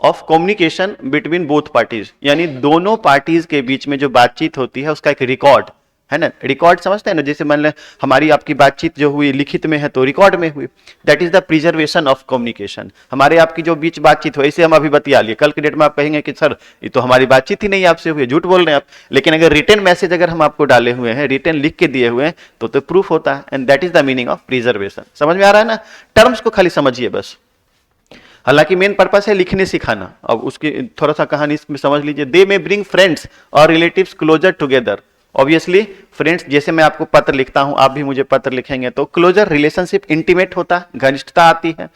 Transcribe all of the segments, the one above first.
Of communication between both parties, यानी दोनों parties के बीच में जो बातचीत होती है उसका एक रिकॉर्ड है ना। रिकॉर्ड समझते हैं ना, जैसे मान लें हमारी आपकी बातचीत जो हुई लिखित में है तो रिकॉर्ड में हुई, that is the preservation of communication. हमारे आपकी जो बीच बातचीत हुई, इसे हम अभी बतिया लिए, कल के डेट में आप कहेंगे कि सर ये तो हमारी बातचीत ही नहीं आपसे हुई, झूठ बोल रहे हैं आप। लेकिन अगर रिटर्न मैसेज अगर हम आपको डाले हुए हैं, रिटर्न लिख के दिए हुए हैं, तो प्रूफ होता है, and that is the meaning of preservation. समझ में आ रहा है ना, टर्म्स को खाली समझिए बस। हालांकि मेन पर्पस है लिखने सिखाना। अब उसकी थोड़ा सा कहानी इसमें समझ लीजिए। दे में ब्रिंग फ्रेंड्स और relatives closer together. Obviously friends, जैसे मैं आपको पत्र लिखता हूं, आप भी मुझे पत्र लिखेंगे, तो क्लोजर रिलेशनशिप, इंटीमेट होता है, घनिष्ठता आती है।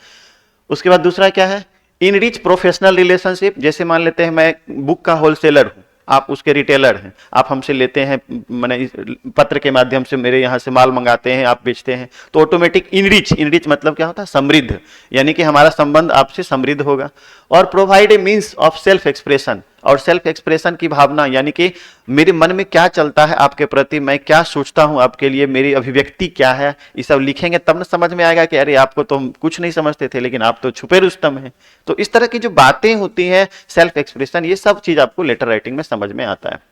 उसके बाद दूसरा क्या है, इनरिच प्रोफेशनल रिलेशनशिप। जैसे मान लेते हैं मैं बुक का होलसेलर हूं, आप उसके रिटेलर हैं, आप हमसे लेते हैं, मैंने पत्र के माध्यम से मेरे यहाँ से माल मंगाते हैं, आप बेचते हैं, तो ऑटोमेटिक इनरिच, इनरिच मतलब क्या होता है, समृद्ध, यानी कि हमारा संबंध आपसे समृद्ध होगा। और provide a means of self expression, और सेल्फ एक्सप्रेशन की भावना, यानी कि मेरे मन में क्या चलता है आपके प्रति, मैं क्या सोचता हूं आपके लिए, मेरी अभिव्यक्ति क्या है, ये सब लिखेंगे तब ना समझ में आएगा कि अरे आपको तो हम कुछ नहीं समझते थे, लेकिन आप तो छुपे रुस्तम हैं। तो इस तरह की जो बातें होती हैं, सेल्फ एक्सप्रेशन, ये सब चीज आपको लेटर राइटिंग में समझ में आता है।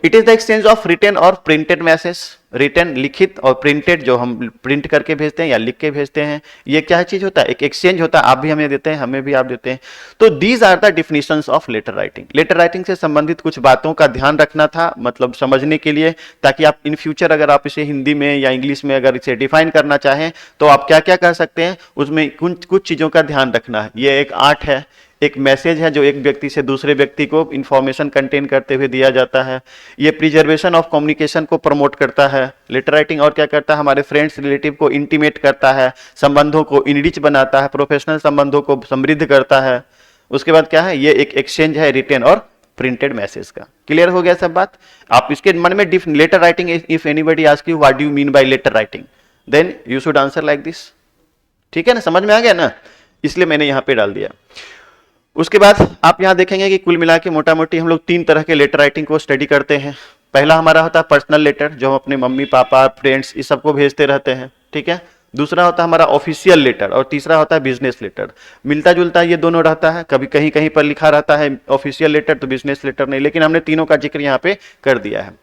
It is the exchange of written और प्रिंटेड मैसेज। रिटन लिखित और प्रिंटेड जो हम प्रिंट करके भेजते हैं या लिख के भेजते हैं, ये क्या चीज होता है, एक एक्सचेंज होता है, आप भी हमें देते हैं, हमें भी आप देते हैं। तो these are the definitions of letter writing. Letter writing से संबंधित कुछ बातों का ध्यान रखना था, मतलब समझने के लिए, ताकि आप इन फ्यूचर अगर आप इसे हिंदी में या इंग्लिश में अगर इसे डिफाइन करना चाहें तो आप क्या क्या कर सकते हैं, उसमें कुछ चीजों का ध्यान रखना है। ये एक आर्ट है, एक मैसेज है जो एक व्यक्ति से दूसरे व्यक्ति को इंफॉर्मेशन कंटेन करते हुए दिया जाता है। ये प्रिजर्वेशन ऑफ कम्युनिकेशन को प्रमोट करता है लेटर राइटिंग। और क्या करता है, हमारे फ्रेंड्स रिलेटिव को इंटीमेट करता है, संबंधों को इनरिच बनाता है, प्रोफेशनल संबंधों को समृद्ध करता है। उसके बाद क्या है, ये एक एक्सचेंज है रिटन और प्रिंटेड मैसेज का। क्लियर हो गया सब बात। आप इसके मन में letter writing, if anybody ask you what do you mean by letter writing, then you should answer like this. ठीक है ना, समझ में आ गया ना, इसलिए मैंने यहां पे डाल दिया। उसके बाद आप यहां देखेंगे कि कुल मिला के मोटा मोटी हम लोग 3 तरह के लेटर राइटिंग को स्टडी करते हैं। पहला हमारा होता है पर्सनल लेटर, जो हम अपने मम्मी पापा फ्रेंड्स इस सबको भेजते रहते हैं, ठीक है। दूसरा होता है हमारा ऑफिशियल लेटर, और तीसरा होता है बिजनेस लेटर। मिलता जुलता ये दोनों रहता है, कभी कहीं कहीं पर लिखा रहता है ऑफिशियल लेटर तो बिजनेस लेटर नहीं, लेकिन हमने तीनों का जिक्र यहाँ पे कर दिया है।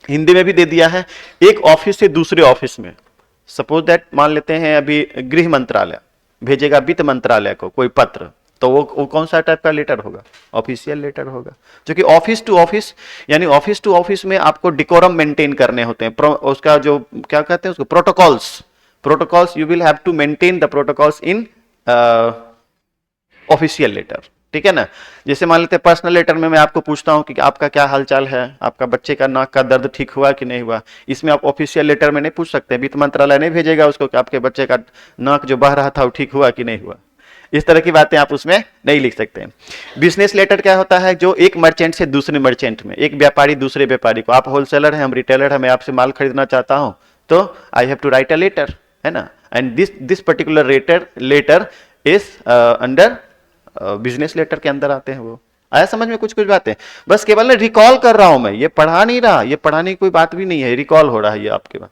हिंदी में भी दे दिया है। एक ऑफिस से दूसरे ऑफिस में, सपोज दैट मान लेते हैं अभी गृह मंत्रालय भेजेगा वित्त मंत्रालय को कोई पत्र, तो वो कौन सा टाइप का लेटर होगा, ऑफिशियल लेटर होगा। जो कि ऑफिस टू ऑफिस, यानी ऑफिस टू ऑफिस में आपको डिकोरम मेंटेन करने होते हैं, उसका जो क्या कहते हैं उसको, protocols you will have to maintain the protocols in official letter, ठीक है ना। जैसे मान लेते हैं पर्सनल लेटर में मैं आपको पूछता हूं कि आपका क्या हालचाल है, आपका बच्चे का नाक का दर्द ठीक हुआ कि नहीं हुआ, इसमें आप ऑफिशियल लेटर में नहीं पूछ सकते, वित्त मंत्रालय नहीं भेजेगा उसको कि आपके बच्चे का नाक जो बह रहा था वो ठीक हुआ कि नहीं हुआ। इस तरह की बातें आप उसमें नहीं लिख सकते हैं। बिजनेस लेटर क्या होता है, जो एक मर्चेंट से दूसरे मर्चेंट में, एक व्यापारी दूसरे व्यापारी को, आप होलसेलर हैं हम रिटेलर हैं, मैं आपसे माल खरीदना चाहता हूं तो I have to write a letter, है ना, and this particular letter is under business letter के अंदर आते हैं। वो आया समझ में कुछ बातें, बस केवल ना रिकॉल कर रहा हूं मैं, ये पढ़ा नहीं रहा, ये पढ़ाने की कोई बात भी नहीं है, रिकॉल हो रहा है ये आपके पास।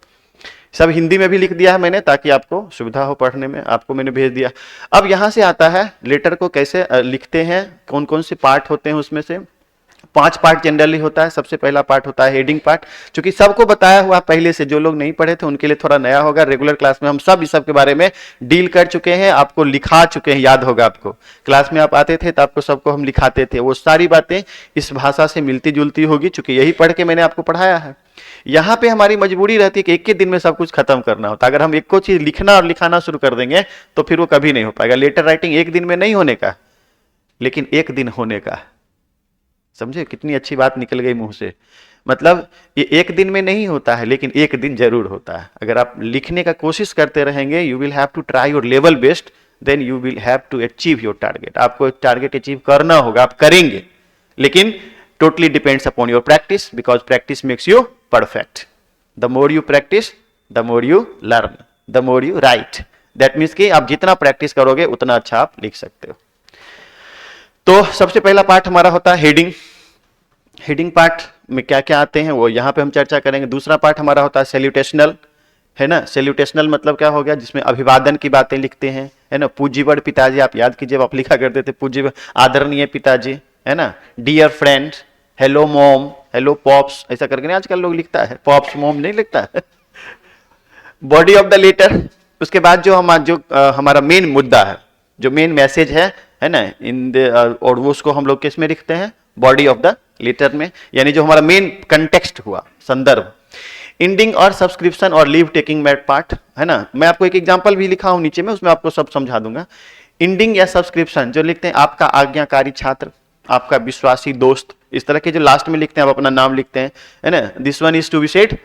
सब हिंदी में भी लिख दिया है मैंने ताकि आपको सुविधा हो पढ़ने में, आपको मैंने भेज दिया। अब यहां से आता है लेटर को कैसे लिखते हैं, कौन कौन से पार्ट होते हैं, उसमें से 5 पार्ट जनरली होता है। सबसे पहला पार्ट होता है हेडिंग पार्ट, क्योंकि सबको बताया हुआ पहले से, जो लोग नहीं पढ़े थे उनके लिए थोड़ा नया होगा। रेगुलर क्लास में हम सब इस सब के बारे में डील कर चुके हैं, आपको लिखा चुके हैं, याद होगा आपको। क्लास में आप आते थे तो आपको सबको हम लिखाते थे, वो सारी बातें इस भाषा से मिलती जुलती होगी, चूंकि यही पढ़ के मैंने आपको पढ़ाया है। यहां पे हमारी मजबूरी रहती है कि एक ही दिन में सब कुछ खत्म करना होता है। अगर हम एक को चीज लिखना और लिखाना शुरू कर देंगे तो फिर वो कभी नहीं हो पाएगा। लेटर राइटिंग एक दिन में नहीं होने का, लेकिन एक दिन होने का। समझे कितनी अच्छी बात निकल गई मुंह से। मतलब ये एक दिन में नहीं होता है, लेकिन एक दिन जरूर होता है। अगर आप लिखने का कोशिश करते रहेंगे, you will have to try your level best, then you will have to achieve your target. आपको एक टारगेट अचीव करना होगा, आप करेंगे, लेकिन totally depends upon your practice, because practice makes you perfect. The more you practice, the more you learn, the more you write. That means कि आप जितना प्रैक्टिस करोगे उतना अच्छा आप लिख सकते हो। तो सबसे पहला पार्ट हमारा होता है हेडिंग। हेडिंग पार्ट में क्या क्या आते हैं वो यहाँ पे हम चर्चा करेंगे। दूसरा पार्ट हमारा होता है सैल्यूटेशनल। है ना। सैल्यूटेशनल मतलब क्या हो गया, जिसमें अभिवादन की बातें लिखते हैं, है ना। पूज्यवर पिताजी, आप याद कीजिए आप लिखा करते थे पूज्य आदरणीय पिताजी, है ना। Dear friends, hello mom, hello pops, ऐसा करके नहीं आजकल लोग लिखता है, पॉप्स मॉम नहीं लिखता है। बॉडी ऑफ द लेटर, उसके बाद जो हमारा मेन मुद्दा है, जो मेन मैसेज है ना, इन द और वो उसको हम लोग किस में लिखते हैं, बॉडी ऑफ द लेटर में, यानी जो हमारा मेन कंटेक्स्ट हुआ, संदर्भ। इंडिंग और सब्सक्रिप्शन और लीव टेकिंग मैट पार्ट, है ना। मैं आपको एक एग्जांपल भी लिखा हूं नीचे में, उसमें आपको सब समझा दूंगा। इंडिंग या सब्सक्रिप्शन जो लिखते हैं, आपका आज्ञाकारी छात्र, आपका विश्वासी दोस्त, इस तरह के जो लास्ट में लिखते हैं, आप अपना नाम लिखते हैं, है ना। This one is to be said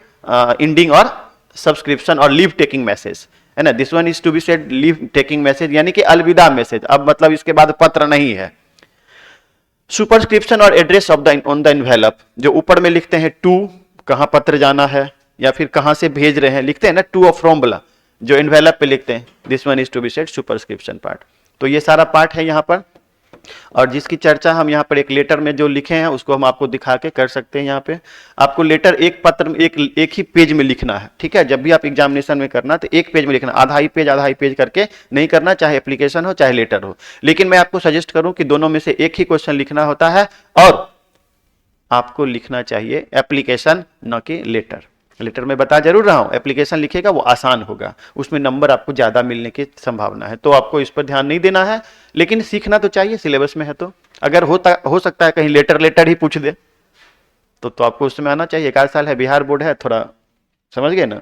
ending और सब्सक्रिप्शन और लीव टेकिंग मैसेज, है ना। This one is to be said leave taking message, यानी कि अलविदा मैसेज, अब मतलब इसके बाद पत्र नहीं है। सुपरस्क्रिप्शन और address of the on the envelope, जो ऊपर में लिखते हैं टू, कहां पत्र जाना है या फिर कहां से भेज रहे हैं, लिखते हैं ना टू और फ्रॉम वाला, जो एनवेलप पे लिखते हैं, this one is to be said superscription part. तो ये सारा पार्ट है यहां पर, और जिसकी चर्चा हम यहाँ पर एक लेटर में जो लिखे हैं उसको हम आपको दिखा के कर सकते हैं। यहाँ पे आपको लेटर एक पत्र में एक ही पेज में लिखना है, ठीक है। जब भी आप एग्जामिनेशन में करना तो एक पेज में लिखना, आधा ही पेज करके नहीं करना, चाहे एप्लीकेशन हो चाहे लेटर हो। लेकिन मैं आपको सजेस्ट करूं कि दोनों में से एक ही क्वेश्चन लिखना होता है, और आपको लिखना चाहिए एप्लीकेशन न कि लेटर। लेटर में बता जरूर रहा हूं, एप्लीकेशन लिखेगा वो आसान होगा, उसमें नंबर आपको ज्यादा मिलने की संभावना है, तो आपको इस पर ध्यान नहीं देना है। लेकिन सीखना तो चाहिए, सिलेबस में है तो। अगर हो सकता है कहीं लेटर ही पूछ दे तो आपको उसमें आना चाहिए। 1 साल है, बिहार बोर्ड है, थोड़ा समझ गए ना,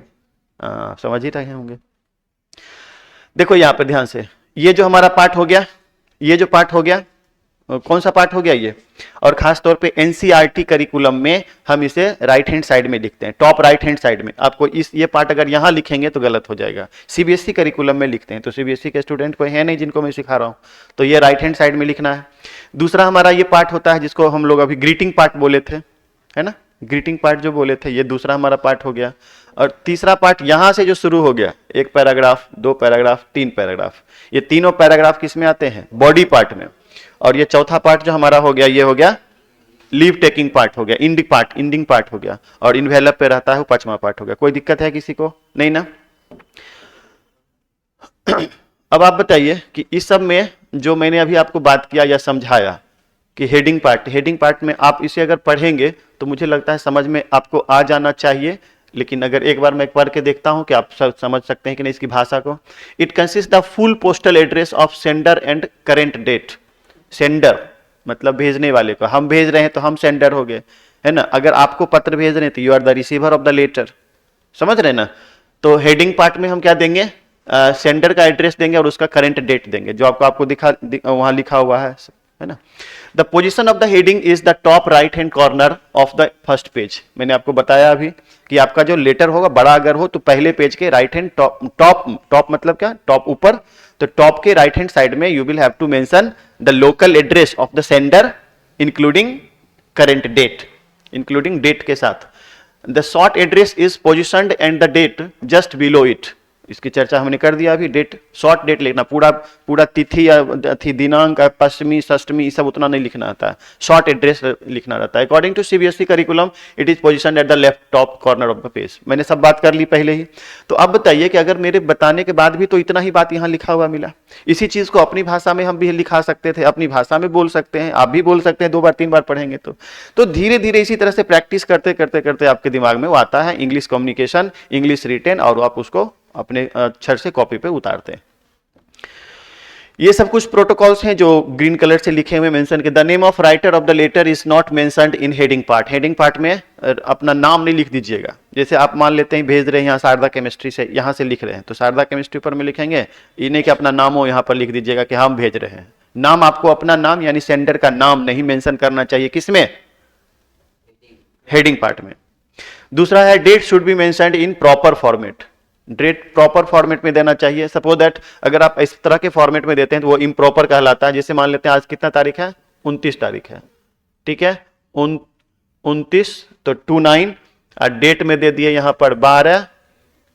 समझ ही रहे होंगे। देखो यहां पर ध्यान से, ये जो हमारा पार्ट हो गया, ये जो पार्ट हो गया, कौन सा पार्ट हो गया ये, और खास तौर पे एनसीईआरटी करिकुलम में हम इसे राइट हैंड साइड में लिखते हैं, टॉप राइट हैंड साइड में। आपको ये पार्ट अगर यहां लिखेंगे तो गलत हो जाएगा, सीबीएसई करिकुलम में लिखते हैं, तो सीबीएसई के स्टूडेंट कोई है नहीं जिनको मैं सिखा रहा हूं, तो ये राइट हैंड साइड में लिखना है। दूसरा हमारा ये पार्ट होता है जिसको हम लोग अभी ग्रीटिंग पार्ट बोले थे, है ना, ग्रीटिंग पार्ट जो बोले थे, ये दूसरा हमारा पार्ट हो गया। और तीसरा पार्ट यहां से जो शुरू हो गया, 1 पैराग्राफ, 2 पैराग्राफ, 3 पैराग्राफ, ये तीनों पैराग्राफ किसमें आते हैं, बॉडी पार्ट में। और ये चौथा पार्ट जो हमारा हो गया, ये हो गया लीव टेकिंग पार्ट हो गया, इंडिंग पार्ट हो गया, और इन्वेलप पे रहता है 5वां पार्ट हो गया। कोई दिक्कत है किसी को, नहीं ना। अब आप बताइए कि इस सब में जो मैंने अभी आपको बात किया या समझाया कि हेडिंग पार्ट में आप इसे अगर पढ़ेंगे तो मुझे लगता है समझ में आपको आ जाना चाहिए। लेकिन अगर एक बार मैं पढ़ के देखता हूं कि आप समझ सकते हैं कि नहीं इसकी भाषा को। It consist the full postal address of sender and current date. Sender मतलब भेजने वाले को, हम भेज रहे हैं तो हम सेंडर हो गए, है ना। अगर आपको पत्र भेज रहे हैं तो you are the receiver of the letter, समझ रहे हैं ना। तो हेडिंग पार्ट में हम क्या देंगे, सेंडर का एड्रेस देंगे और उसका करंट डेट देंगे, जो आपको वहां लिखा हुआ है ना। The position of the heading is the top right hand corner of the first page. मैंने आपको बताया अभी कि आपका जो लेटर होगा बड़ा अगर हो तो पहले पेज के राइट हैंड टॉप मतलब क्या, टॉप ऊपर, तो टॉप के राइट हैंड साइड में you will have to mention the local address of the sender including current date, including date के साथ। The short address is positioned and the date just below it. इसकी चर्चा हमने कर दिया अभी। डेट, शॉर्ट डेट लिखना, पूरा तिथि या दिनांक, पश्चिमी, षष्टमी, सब उतना नहीं लिखना आता है, शॉर्ट एड्रेस लिखना रहता है। According to CBSE curriculum it is positioned at the left top corner of the page. मैंने सब बात कर ली पहले ही। तो अब बताइए कि अगर मेरे बताने के बाद भी तो इतना ही बात यहाँ लिखा हुआ मिला, इसी चीज को अपनी भाषा में हम भी लिखा सकते थे, अपनी भाषा में बोल सकते हैं, आप भी बोल सकते हैं, 2 बार 3 बार पढ़ेंगे तो धीरे धीरे इसी तरह से प्रैक्टिस करते करते करते आपके दिमाग में वो आता है, इंग्लिश कम्युनिकेशन, इंग्लिश रिटेन, और आप उसको अपने अक्षर से कॉपी पे उतारते हैं। ये सब कुछ प्रोटोकॉल्स हैं जो ग्रीन कलर से लिखे हुए मेंशन के। The name of writer of the letter is not mentioned in heading part. Heading part में अपना नाम नहीं लिख दीजिएगा। जैसे आप मान लेते हैं भेज रहे हैं यहाँ शारदा केमिस्ट्री से, यहाँ से लिख रहे हैं तो शारदा केमिस्ट्री पर में लिखेंगे, ये नहीं कि अपना नाम हो यहाँ पर लिख दीजिएगा कि हम भेज रहे हैं। नाम आपको अपना नाम यानी सेंडर का नाम नहीं मेंशन करना चाहिए, किसमें, हेडिंग पार्ट में। दूसरा है date should be mentioned in proper format. Date proper format में देना चाहिए। सपोज दैट अगर आप इस तरह के फॉर्मेट में देते हैं तो वो इम्प्रॉपर कहलाता है। जैसे मान लेते हैं आज कितना तारीख है, 29 तारीख है, ठीक है, 29, तो 29 डेट में दे दिए यहां पर 12,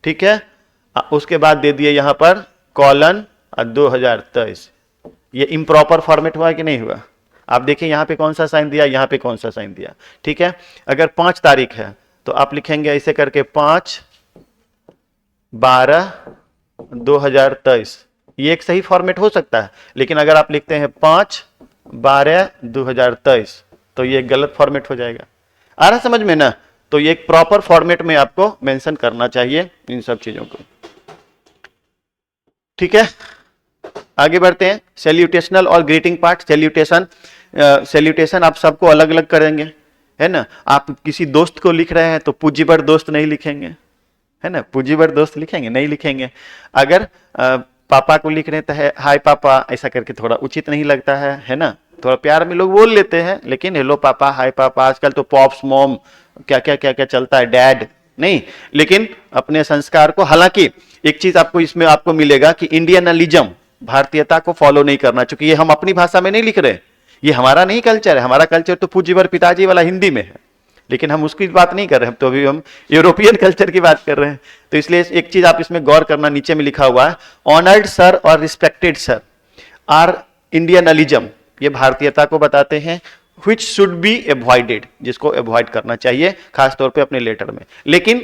ठीक है, उसके बाद दे दिए यहां पर कॉलन 2023। ये इम्प्रॉपर फॉर्मेट हुआ कि नहीं हुआ। आप देखिए यहां पे कौन सा साइन दिया, यहां पे कौन सा साइन दिया, ठीक है। अगर 5 तारीख है तो आप लिखेंगे ऐसे करके 5 12/2023, ये एक सही फॉर्मेट हो सकता है, लेकिन अगर आप लिखते हैं 5/12/2023 तो ये एक गलत फॉर्मेट हो जाएगा। आ रहा समझ में ना? तो ये एक प्रॉपर फॉर्मेट में आपको मेंशन करना चाहिए इन सब चीजों को। ठीक है, आगे बढ़ते हैं। सैल्यूटेशनल और ग्रीटिंग पार्ट। सैल्यूटेशन आप सबको अलग अलग करेंगे, है ना? आप किसी दोस्त को लिख रहे हैं तो पूज्यवर दोस्त नहीं लिखेंगे, है ना? पूज्यवर दोस्त लिखेंगे नहीं लिखेंगे। अगर पापा को लिख रहे हैं तो है हाय पापा, ऐसा करके थोड़ा उचित नहीं लगता है ना? थोड़ा प्यार में लोग बोल लेते हैं, लेकिन हेलो पापा, हाय पापा, आजकल तो पॉप्स, मॉम, क्या क्या चलता है, डैड नहीं। लेकिन अपने संस्कार को, हालांकि एक चीज आपको इसमें आपको मिलेगा कि इंडियनलिज्म, भारतीयता को फॉलो नहीं करना, क्योंकि ये हम अपनी भाषा में नहीं लिख रहे, ये हमारा नहीं कल्चर है। हमारा कल्चर तो पूज्यवर पिताजी वाला हिंदी में है, लेकिन हम उसकी बात नहीं कर रहे हैं, तो अभी हम यूरोपियन कल्चर की बात कर रहे हैं। तो इसलिए एक चीज आप इसमें गौर करना, नीचे में लिखा हुआ है ऑनर्ड सर और रिस्पेक्टेड सर आर इंडियनलिज्म, ये भारतीयता को बताते हैं, which should be avoided, जिसको अवॉइड करना चाहिए खासतौर पे अपने लेटर में। लेकिन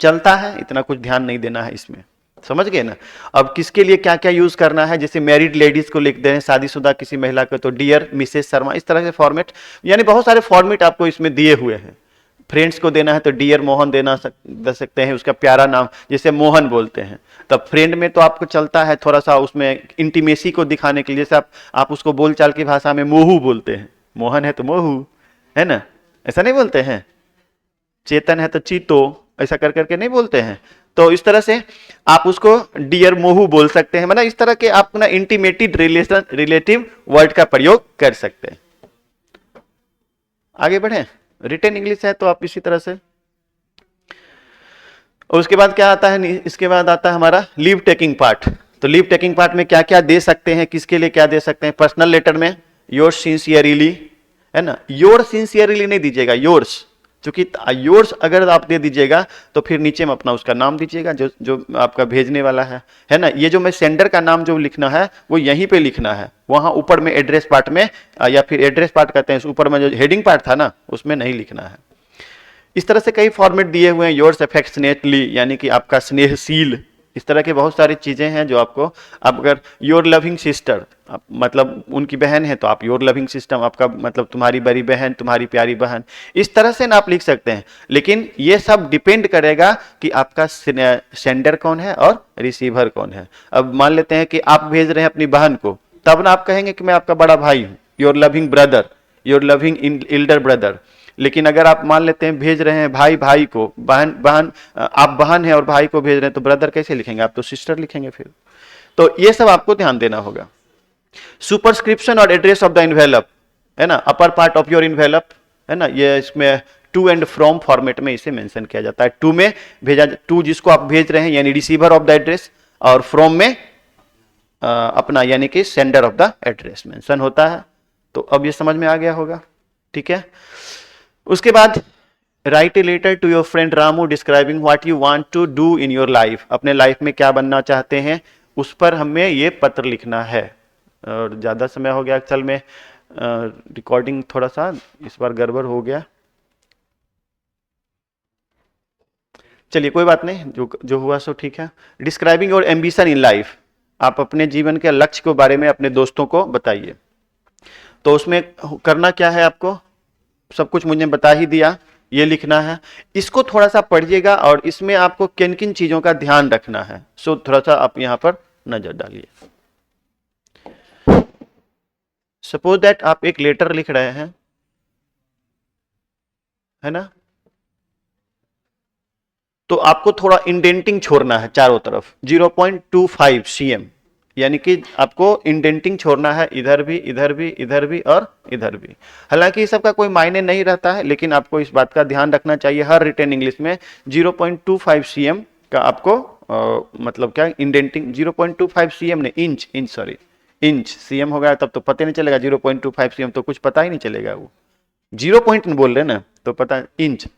चलता है, इतना कुछ ध्यान नहीं देना है इसमें, समझ गए ना? अब किसके लिए क्या क्या यूज करना है, जैसे मैरिड लेडीज को लिख दें, शादीशुदा किसी महिला को तो डियर मिसेस शर्मा, इस तरह से फॉर्मेट, यानी बहुत सारे फॉर्मेट आपको इसमें दिए हुए हैं। फ्रेंड्स को देना है तो डियर मोहन दे सकते हैं, उसका प्यारा नाम, जैसे मोहन बोलते हैं, तब फ्रेंड में तो आपको चलता है थोड़ा सा उसमें इंटीमेसी को दिखाने के लिए, जैसे आप उसको बोलचाल की भाषा में मोहू बोलते हैं, मोहन है तो मोहू, है ना? ऐसा नहीं बोलते हैं। चेतन है तो चीतो, ऐसा कर करके नहीं बोलते हैं। तो इस तरह से आप उसको डियर मोहू बोल सकते हैं, मतलब इस तरह के आप ना इंटीमेटेड रिलेशन, रिलेटिव वर्ड का प्रयोग कर सकते हैं। आगे बढ़े। रिटन इंग्लिश है तो आप इसी तरह से। और उसके बाद क्या आता है, इसके बाद आता है हमारा लीव टेकिंग पार्ट। तो लीव टेकिंग पार्ट में क्या क्या दे सकते हैं, किसके लिए क्या दे सकते हैं। पर्सनल लेटर में योर्स सिंसियरली, है ना? योर सिंसियरली नहीं दीजिएगा, योर्स, क्योंकि योर्स अगर आप दे दीजिएगा तो फिर नीचे में अपना उसका नाम दीजिएगा जो आपका भेजने वाला है ना? ये जो मैं सेंडर का नाम जो लिखना है वो यहीं पे लिखना है, वहां ऊपर में एड्रेस पार्ट में, या फिर एड्रेस पार्ट कहते हैं, ऊपर में जो हेडिंग पार्ट था ना उसमें नहीं लिखना है। इस तरह से कई फॉर्मेट दिए हुए हैं। योर्स अफेक्शनेटली, यानी कि आपका स्नेहशील, इस तरह की बहुत सारी चीजें हैं जो आपको, आप अगर योर लविंग सिस्टर, मतलब उनकी बहन है तो आप योर लविंग सिस्टम, आपका मतलब तुम्हारी बड़ी बहन, तुम्हारी प्यारी बहन, इस तरह से ना आप लिख सकते हैं। लेकिन ये सब डिपेंड करेगा कि आपका सेंडर कौन है और रिसीवर कौन है। अब मान लेते हैं कि आप भेज रहे हैं अपनी बहन को, तब ना आप कहेंगे कि मैं आपका बड़ा भाई हूं, your loving brother, your loving Elder brother. लेकिन अगर आप मान लेते हैं भेज रहे हैं भाई को, बहन आप बहन है और भाई को भेज रहे हैं तो ब्रदर कैसे लिखेंगे, आप तो सिस्टर लिखेंगे फिर। तो ये सब आपको ध्यान देना होगा। सुपरस्क्रिप्शन और एड्रेस ऑफ द इन्वेलप, है ना? Upper part of your envelope, है ना? ये इसमें टू एंड फ्रॉम फॉर्मेट में इसे मेंशन किया जाता है। टू में भेजा, टू जिसको आप भेज रहे हैं यानी रिसीवर ऑफ द एड्रेस, और फ्रॉम में अपना यानी कि sender of the address mention होता है। तो अब ये समझ में आ गया होगा, ठीक है? उसके बाद write a letter to your friend Ramu describing what you want to do in your life, अपने लाइफ में क्या बनना चाहते हैं उस पर हमें ये पत्र लिखना है। और ज़्यादा समय हो गया असल में, रिकॉर्डिंग थोड़ा सा इस बार गड़बड़ हो गया, चलिए कोई बात नहीं, जो हुआ सो ठीक है। Describing your ambition in life, आप अपने जीवन के लक्ष्य के बारे में अपने दोस्तों को बताइए। तो उसमें करना क्या है, आपको सब कुछ मुझे बता ही दिया, ये लिखना है। इसको थोड़ा सा पढ़िएगा और इसमें आपको किन किन चीजों का ध्यान रखना है, सो थोड़ा सा आप यहां पर नजर डालिए। सपोज दैट आप एक लेटर लिख रहे हैं, है ना? तो आपको थोड़ा इंडेंटिंग छोड़ना है चारों तरफ, 0.25 cm, यानी कि आपको इंडेंटिंग छोड़ना है, इधर भी, इधर भी, इधर भी और इधर भी। हालांकि इस सब का कोई मायने नहीं रहता है, लेकिन आपको इस बात का ध्यान रखना चाहिए हर रिटन इंग्लिश में 0.25 cm का आपको मतलब क्या इंडेंटिंग, 0.25 cm ने इंच सॉरी इंच, सीएम होगा तब तो पता नहीं चलेगा, 0.25 cm तो कुछ पता ही नहीं चलेगा, वो 0 पॉइंट बोल रहे ना तो पता, इंच,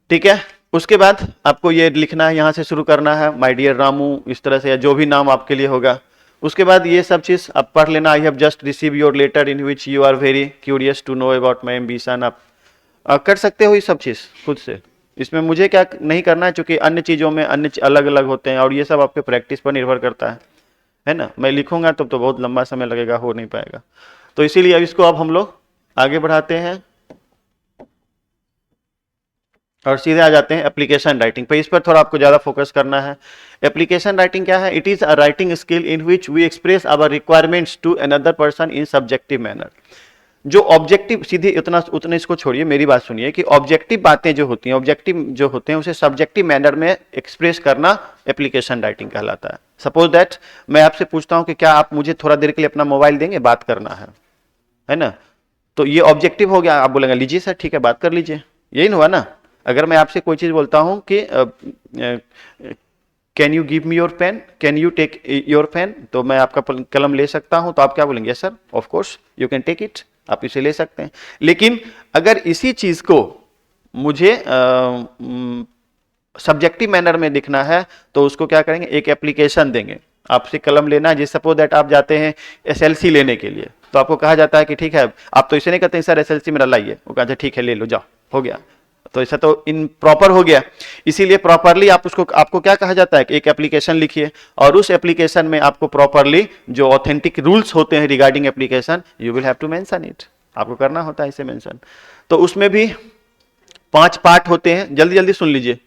ठीक है। उसके बाद आपको ये लिखना है, यहां से शुरू करना है, माय डियर रामू, इस तरह से, या जो भी नाम आपके लिए होगा। उसके बाद ये सब चीज आप पढ़ लेना। I have just receive your letter in which you are very curious to know about my ambition. आप कर सकते हो ये सब चीज खुद से, इसमें मुझे क्या नहीं करना है, चूंकि अन्य चीज़ों में अन्य अलग अलग होते हैं और ये सब आपके प्रैक्टिस पर निर्भर करता है ना। मैं लिखूंगा तब तो बहुत लंबा समय लगेगा, हो नहीं पाएगा। तो इसीलिए अब इसको अब हम लोग आगे बढ़ाते हैं और सीधे आ जाते हैं एप्लीकेशन राइटिंग पे। इस पर थोड़ा आपको ज्यादा फोकस करना है। एप्लीकेशन राइटिंग क्या है? It is a writing skill in which we express our requirements to another person in subjective manner. जो ऑब्जेक्टिव, सीधे उतना उतना इसको छोड़िए, मेरी बात सुनिए कि ऑब्जेक्टिव बातें जो होती हैं, ऑब्जेक्टिव जो होते हैं, उसे सब्जेक्टिव मैनर में एक्सप्रेस करना एप्लीकेशन राइटिंग कहलाता है। सपोज दैट मैं आपसे पूछता हूं कि क्या आप मुझे थोड़ा देर के लिए अपना मोबाइल देंगे, बात करना है ना। तो ये ऑब्जेक्टिव हो गया। आप बोलेंगे लीजिए सर, ठीक है बात कर लीजिए, यही हुआ ना। अगर मैं आपसे कोई चीज बोलता हूं कि can you give me your pen, can you take your pen, तो मैं आपका कलम ले सकता हूं, तो आप क्या बोलेंगे? Sir of course you can take it, आप इसे ले सकते हैं। लेकिन अगर इसी चीज को मुझे सब्जेक्टिव मैनर में दिखना है तो उसको क्या करेंगे? एक एप्लीकेशन देंगे। आपसे कलम लेना है, जैसे सपोज दैट आप जाते हैं एसएलसी लेने के लिए, तो आपको कहा जाता है कि ठीक है, आप तो इसे नहीं कहते सर एसएलसी मेरा लाइए, वो कहा ठीक है ले लो, जाओ, हो गया। तो ऐसा तो इन प्रॉपर हो गया। इसीलिए प्रॉपरली आप उसको, आपको क्या कहा जाता है कि एक एप्लीकेशन लिखिए और उस एप्लीकेशन में आपको प्रॉपरली जो ऑथेंटिक रूल्स होते हैं regarding application, you will have to mention it, आपको करना होता है इसे मेंशन। तो उसमें भी 5 पार्ट होते हैं, जल्दी जल्दी सुन लीजिए।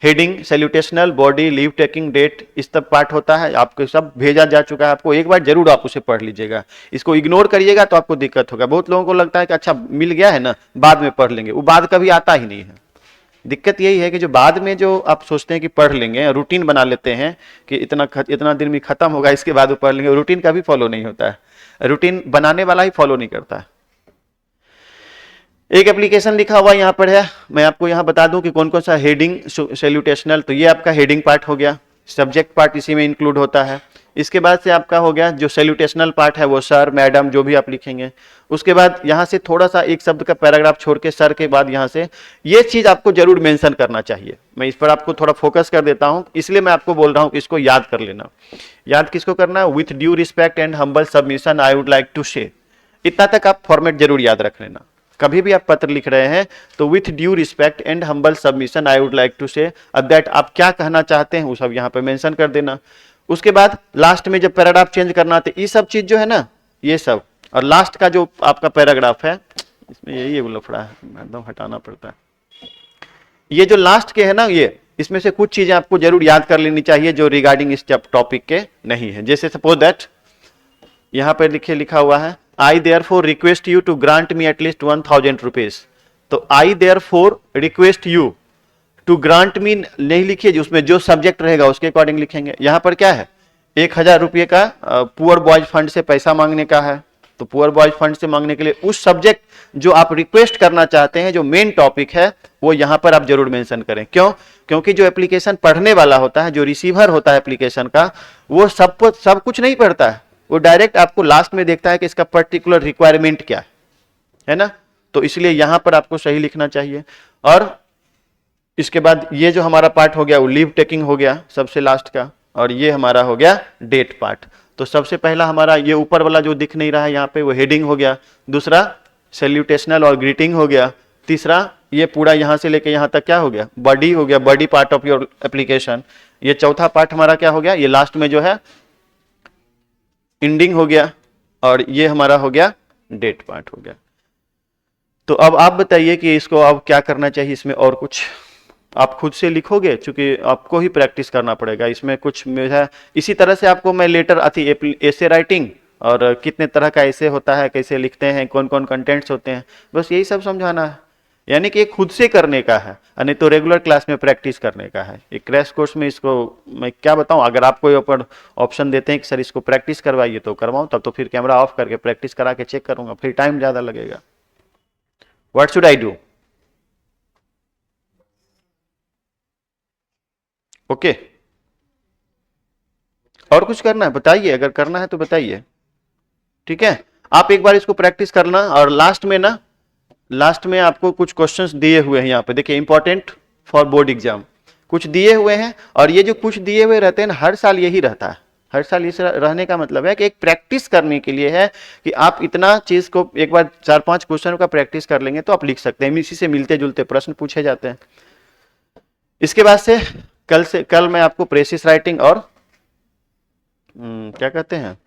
Heading, salutation, body, leave taking, date, इस तक पार्ट होता है। आपको सब भेजा जा चुका है, आपको एक बार जरूर आप उसे पढ़ लीजिएगा। इसको इग्नोर करिएगा तो आपको दिक्कत होगा। बहुत लोगों को लगता है कि अच्छा मिल गया है ना, बाद में पढ़ लेंगे, वो बाद कभी आता ही नहीं है। दिक्कत यही है कि जो बाद में जो आप सोचते हैं कि पढ़ लेंगे, रूटीन बना लेते हैं कि इतना दिन में खत्म होगा, इसके बाद वो पढ़ लेंगे, रूटीन कभी फॉलो नहीं होता है। रूटीन बनाने वाला ही फॉलो नहीं करता है। एक एप्लीकेशन लिखा हुआ यहाँ पर है, मैं आपको यहाँ बता दूं कि कौन कौन सा हेडिंग, सैल्यूटेशनल, तो ये आपका हेडिंग पार्ट हो गया, सब्जेक्ट पार्ट इसी में इंक्लूड होता है। इसके बाद से आपका हो गया जो सैल्यूटेशनल पार्ट है, वो सर मैडम जो भी आप लिखेंगे। उसके बाद यहाँ से थोड़ा सा एक शब्द का पैराग्राफ छोड़ के सर के बाद यहाँ से ये चीज आपको जरूर मेंशन करना चाहिए। मैं इस पर आपको थोड़ा फोकस कर देता हूँ, इसलिए मैं आपको बोल रहा हूँ कि इसको याद कर लेना। याद किसको करना है? With due respect and humble submission I would like to say, इतना तक आप फॉर्मेट जरूर याद रख लेना। कभी भी आप पत्र लिख रहे हैं तो with due respect and humble submission I would like to say, that आप क्या कहना चाहते हैं वो सब यहाँ पे मेंशन कर देना। उसके बाद लास्ट में जब पैराग्राफ चेंज करना तो ये सब चीज जो है ना, ये सब, और लास्ट का जो आपका पैराग्राफ है इसमें यही लफड़ा है, एकदम हटाना पड़ता है। ये जो लास्ट के है ना, ये इसमें से कुछ चीजें आपको जरूर याद कर लेनी चाहिए जो रिगार्डिंग इस टॉपिक के नहीं है। जैसे सपोज दैट यहाँ पर लिखा हुआ है I therefore request you to grant me at least 1000 rupees। तो I therefore request you to grant me नहीं लिखिए, उसमें जो सब्जेक्ट रहेगा उसके अकॉर्डिंग लिखेंगे। यहाँ पर क्या है? 1000 रुपये का पुअर बॉयज फंड से पैसा मांगने का है। तो पुअर बॉयज फंड से मांगने के लिए उस सब्जेक्ट जो आप रिक्वेस्ट करना चाहते हैं, जो मेन टॉपिक है, वो यहाँ पर आप जरूर मेंशन करें। क्यों? क्योंकि जो एप्लीकेशन पढ़ने वाला होता है, जो रिसीवर होता है एप्लीकेशन का, वो सब कुछ नहीं पढ़ता है, वो डायरेक्ट आपको लास्ट में देखता है कि इसका पर्टिकुलर रिक्वायरमेंट क्या है ना। तो इसलिए यहां पर आपको सही लिखना चाहिए। और इसके बाद ये जो हमारा पार्ट हो गया वो लीव टेकिंग हो गया सबसे लास्ट का, और ये हमारा हो गया डेट पार्ट। तो सबसे पहला हमारा ये ऊपर वाला जो दिख नहीं रहा है यहाँ पे, वो हेडिंग हो गया। दूसरा सैल्यूटेशनल और ग्रीटिंग हो गया। तीसरा ये पूरा यहाँ से लेके यहाँ तक क्या हो गया? बॉडी हो गया, body part of your application. ये चौथा पार्ट हमारा क्या हो गया? ये लास्ट में जो है एंडिंग हो गया, और ये हमारा हो गया डेट पार्ट हो गया। तो अब आप बताइए कि इसको अब क्या करना चाहिए। इसमें और कुछ आप खुद से लिखोगे, क्योंकि आपको ही प्रैक्टिस करना पड़ेगा। इसमें कुछ मेरा इसी तरह से आपको मैं लेटर आती ऐसे राइटिंग और कितने तरह का ऐसे होता है, कैसे लिखते हैं, कौन कौन कंटेंट्स होते हैं, बस यही सब समझाना है। यानी कि खुद से करने का है, नहीं तो रेगुलर क्लास में प्रैक्टिस करने का है। एक क्रैश कोर्स में इसको मैं क्या बताऊं। अगर आप कोई ऊपर ऑप्शन देते हैं कि सर इसको प्रैक्टिस करवाइए तो करवाऊं, तब तो फिर कैमरा ऑफ करके प्रैक्टिस करा के चेक करूंगा, फिर टाइम ज्यादा लगेगा। What should I do? Okay, और कुछ करना है बताइए, अगर करना है तो बताइए। ठीक है, आप एक बार इसको प्रैक्टिस करना। और लास्ट में आपको कुछ क्वेश्चंस दिए हुए हैं यहाँ पे, देखिए इंपॉर्टेंट फॉर बोर्ड एग्जाम कुछ दिए हुए हैं। और ये जो कुछ दिए हुए रहते हैं ना, हर साल यही रहता है। हर साल इस रहने का मतलब है कि एक प्रैक्टिस करने के लिए है कि आप इतना चीज को एक बार 4-5 क्वेश्चन का प्रैक्टिस कर लेंगे तो आप लिख सकते हैं। इसी से मिलते जुलते प्रश्न पूछे जाते हैं। इसके बाद से कल मैं आपको प्रेसिस राइटिंग और क्या कहते हैं,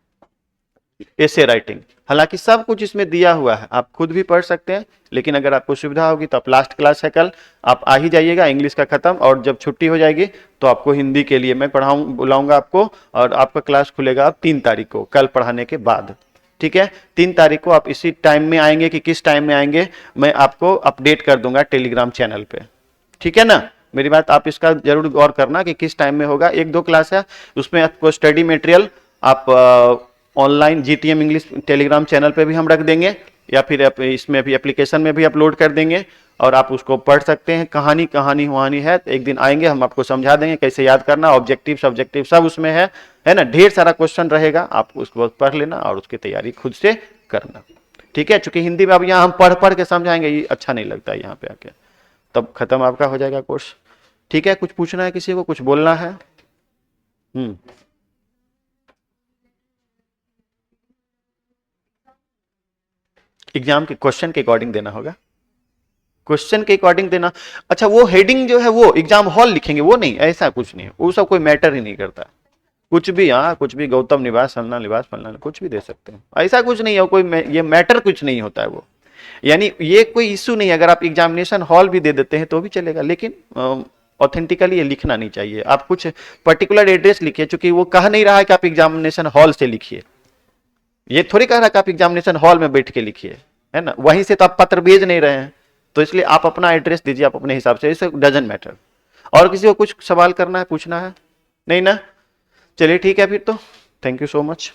एसे राइटिंग, हालांकि सब कुछ इसमें दिया हुआ है, आप खुद भी पढ़ सकते हैं, लेकिन अगर आपको सुविधा होगी तो आप लास्ट क्लास है कल, आप आ ही जाइएगा, इंग्लिश का खत्म, और जब छुट्टी हो जाएगी तो आपको हिंदी के लिए मैं बुलाऊंगा आपको, और आपका क्लास खुलेगा 3 तारीख को, कल पढ़ाने के बाद। ठीक है, 3 तारीख को आप इसी टाइम में आएंगे कि किस टाइम में आएंगे, मैं आपको अपडेट कर दूंगा टेलीग्राम चैनल पे। ठीक है ना, मेरी बात आप इसका जरूर गौर करना कि किस टाइम में होगा। 1-2 क्लास है, उसमें आपको स्टडी मटेरियल आप online GTM English Telegram channel पे भी हम रख देंगे, या फिर इसमें भी एप्लीकेशन में भी अपलोड कर देंगे, और आप उसको पढ़ सकते हैं। कहानी वहानी है, तो एक दिन आएंगे हम आपको समझा देंगे कैसे याद करना, ऑब्जेक्टिव सब्जेक्टिव सब उसमें है ना, ढेर सारा क्वेश्चन रहेगा, आप उसको पढ़ लेना और उसकी तैयारी खुद से करना। ठीक है, चूंकि हिंदी में अब यहाँ हम पढ़ पढ़ के समझाएंगे, ये अच्छा नहीं लगता है यहाँ पे आके, तब खत्म आपका हो जाएगा कोर्स। ठीक है, कुछ पूछना है किसी को, कुछ बोलना है? एग्जाम के क्वेश्चन के अकॉर्डिंग देना होगा, क्वेश्चन के अकॉर्डिंग देना। अच्छा, वो हेडिंग जो है वो एग्जाम हॉल लिखेंगे, वो नहीं, ऐसा कुछ नहीं है, वो सब कोई मैटर ही नहीं करता, कुछ भी, हाँ कुछ भी, गौतम निवास फलना निवास फलना कुछ भी दे सकते हैं, ऐसा कुछ नहीं है, कोई ये मैटर कुछ नहीं होता है वो, यानी ये कोई इश्यू नहीं है। अगर आप एग्जामिनेशन हॉल भी दे देते हैं तो भी चलेगा, लेकिन ऑथेंटिकली ये लिखना नहीं चाहिए। आप कुछ पर्टिकुलर एड्रेस लिखिए, चूंकि वो कह नहीं रहा है कि आप एग्जामिनेशन हॉल से लिखिए, ये थोड़ी कह रहा है कि आप एग्जामिनेशन हॉल में बैठ के लिखिए, है ना, वहीं से तो आप पत्र भेज नहीं रहे हैं, तो इसलिए आप अपना एड्रेस दीजिए, आप अपने हिसाब से, इसे डजंट मैटर। और किसी को कुछ सवाल करना है, पूछना है? नहीं ना, चलिए ठीक है फिर तो, थैंक यू सो मच।